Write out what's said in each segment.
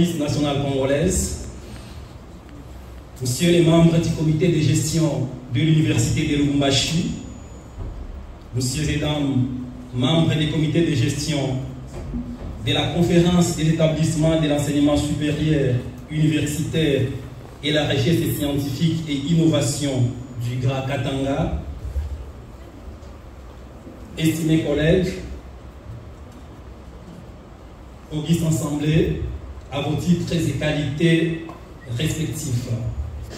Nationale congolaise, Monsieur les membres du comité de gestion de l'Université de Lubumbashi, Messieurs et dames, membres des comités de gestion de la conférence des établissements de l'enseignement supérieur, universitaire et la recherche scientifique et innovation du Grand Katanga, estimés collègues, auguste assemblée, à vos titres et qualités respectifs,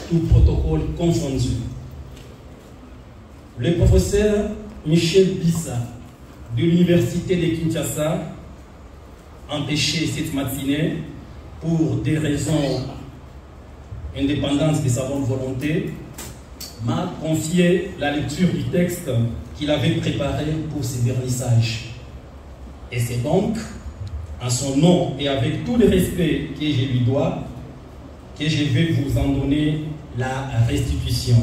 tout protocole confondu. Le professeur Michel Bissa de l'Université de Kinshasa, empêché cette matinée pour des raisons indépendantes de sa bonne volonté, m'a confié la lecture du texte qu'il avait préparé pour ce vernissage. Et c'est donc en son nom et avec tout le respect que je lui dois, que je vais vous en donner la restitution.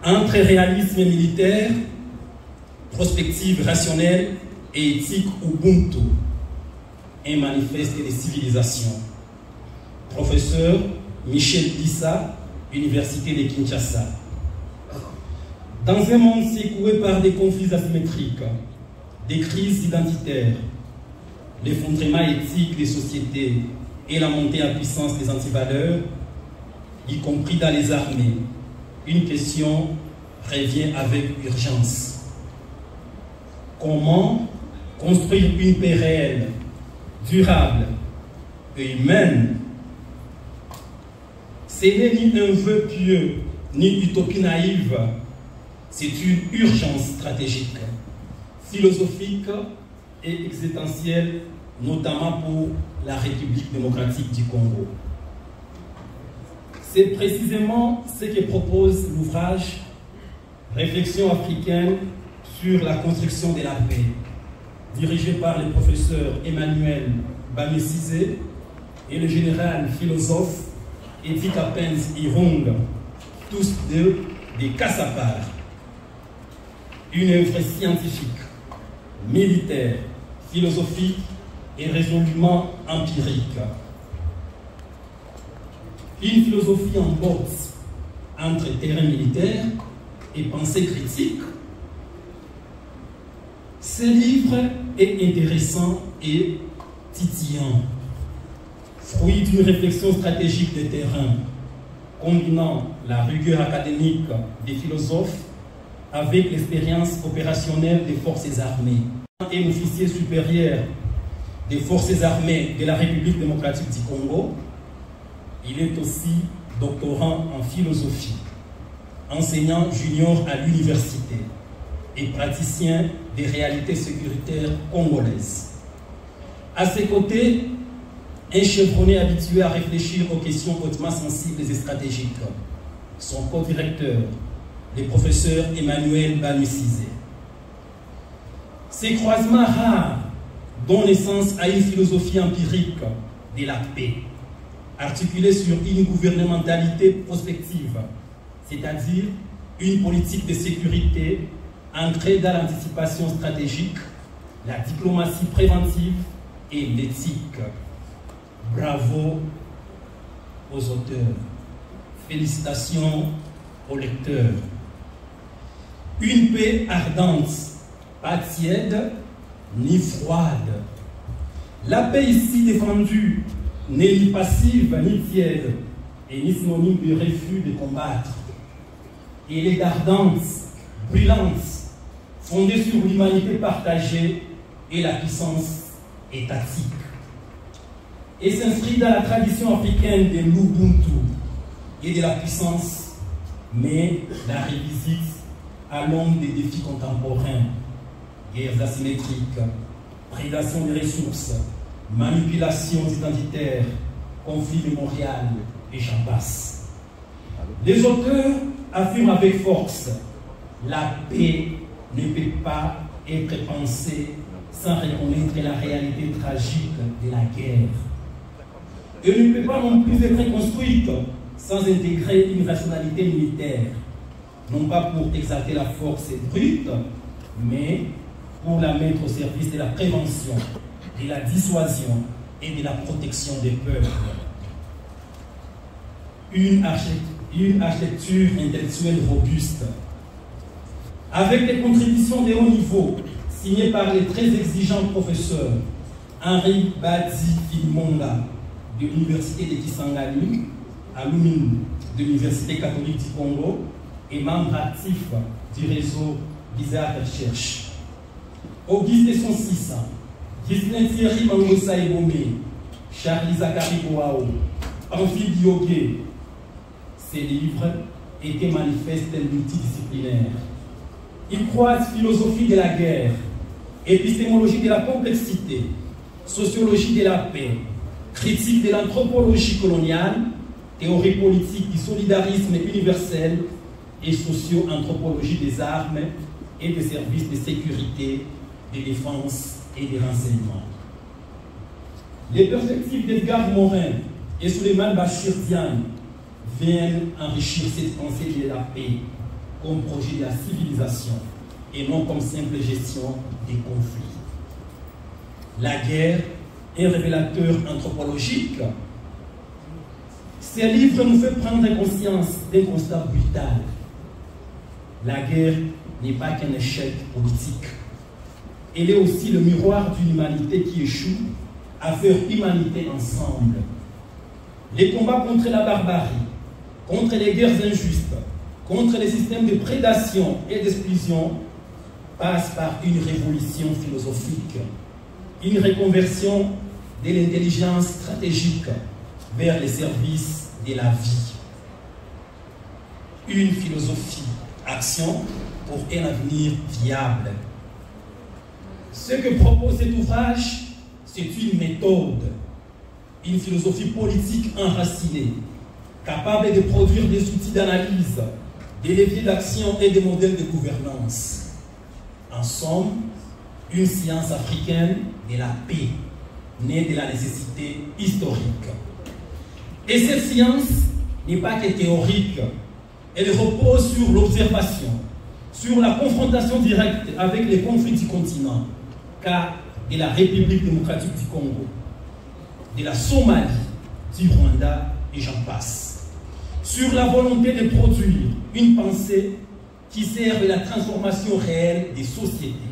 Entre réalisme militaire, prospective rationnelle et éthique Ubuntu, un manifeste de civilisation. Professeur Michel Bissa, Université de Kinshasa. Dans un monde secoué par des conflits asymétriques, des crises identitaires, l'effondrement éthique des sociétés et la montée en puissance des antivaleurs, y compris dans les armées, une question revient avec urgence. Comment construire une paix réelle, durable et humaine? Ce n'est ni un vœu pieux, ni utopie naïve, c'est une urgence stratégique, philosophique et existentielle, notamment pour la République démocratique du Congo. C'est précisément ce que propose l'ouvrage Réflexion africaine sur la construction de la paix, dirigé par le professeur Emmanuel Bamesizé et le général philosophe Etika Pens Irung, tous deux des Kassapar. Une œuvre scientifique, militaire, philosophique et résolument empirique. Une philosophie en boxe entre terrain militaire et pensée critique. Ce livre est intéressant et titillant, fruit d'une réflexion stratégique de terrain, combinant la rigueur académique des philosophes avec l'expérience opérationnelle des forces armées. Un officier supérieur des forces armées de la République démocratique du Congo, il est aussi doctorant en philosophie, enseignant junior à l'université et praticien des réalités sécuritaires congolaises. À ses côtés, un chevronné habitué à réfléchir aux questions hautement sensibles et stratégiques, son co-directeur, le professeur Emmanuel Bamesizé. Ces croisements rares donnent naissance à une philosophie empirique de la paix, articulée sur une gouvernementalité prospective, c'est-à-dire une politique de sécurité ancrée dans l'anticipation stratégique, la diplomatie préventive et l'éthique. Bravo aux auteurs. Félicitations aux lecteurs. Une paix ardente, pas tiède ni froide. La paix ici défendue n'est ni passive ni tiède et ni synonyme de refus de combattre. Elle est ardente, brûlante, fondée sur l'humanité partagée et la puissance étatique. Et s'inscrit dans la tradition africaine de l'Ubuntu et de la puissance, mais la revisite à l'aune des défis contemporains, guerres asymétriques, prédation des ressources, manipulation identitaire, conflit mémorial et j'en passe. Les auteurs affirment avec force: la paix ne peut pas être pensée sans reconnaître la réalité tragique de la guerre. Elle ne peut pas non plus être construite sans intégrer une rationalité militaire, non pas pour exalter la force brute, mais pour la mettre au service de la prévention, de la dissuasion et de la protection des peuples. Une architecture intellectuelle robuste, avec des contributions de haut niveau, signées par les très exigeants professeurs Henri Badi Filimonga de l'Université de Kisangani, alumni de l'Université catholique du Congo et membre actif du réseau Bizarre Recherche. Auguste Sonsissa, Ghislain Thierry Mangosa Ebomé, Charlie Zachary Boao, Pamphile Diogué. Ces livres étaient manifestes et multidisciplinaires. Ils croisent philosophie de la guerre, épistémologie de la complexité, sociologie de la paix, critique de l'anthropologie coloniale, théorie politique du solidarisme universel et socio-anthropologie des armes et des services de sécurité, de défense et de renseignement. Les perspectives d'Edgar Morin et Souleymane Bachir Diagne viennent enrichir cette pensée de la paix comme projet de la civilisation et non comme simple gestion des conflits. La guerre est un révélateur anthropologique. Ces livres nous font prendre conscience d'un constat brutal. La guerre n'est pas qu'un échec politique. Elle est aussi le miroir d'une humanité qui échoue à faire humanité ensemble. Les combats contre la barbarie, contre les guerres injustes, contre les systèmes de prédation et d'exclusion passent par une révolution philosophique, une reconversion de l'intelligence stratégique vers les services de la vie. Une philosophie action pour un avenir viable. Ce que propose cet ouvrage, c'est une méthode, une philosophie politique enracinée, capable de produire des outils d'analyse, des leviers d'action et des modèles de gouvernance. En somme, une science africaine de la paix, née de la nécessité historique. Et cette science n'est pas que théorique, elle repose sur l'observation, sur la confrontation directe avec les conflits du continent, car de la République démocratique du Congo, de la Somalie, du Rwanda et j'en passe. Sur la volonté de produire une pensée qui serve à la transformation réelle des sociétés.